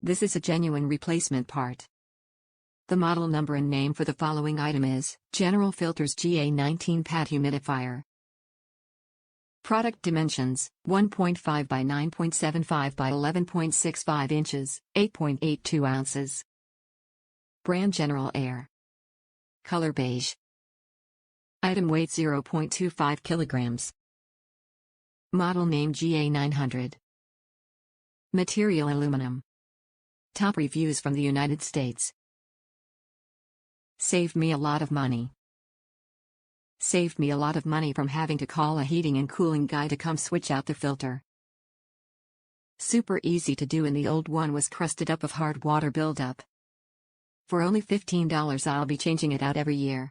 This is a genuine replacement part. The model number and name for the following item is General Filters GA19 Pad Humidifier. Product dimensions: 1.5 by 9.75 by 11.65 inches, 8.82 ounces. Brand GeneralAire. Color beige. Item weight 0.25 kilograms. Model name GA900. Material aluminum. Top reviews from the United States. Saved me a lot of money. Saved me a lot of money from having to call a heating and cooling guy to come switch out the filter. Super easy to do, and the old one was crusted up of hard water buildup. For only $15 I'll be changing it out every year.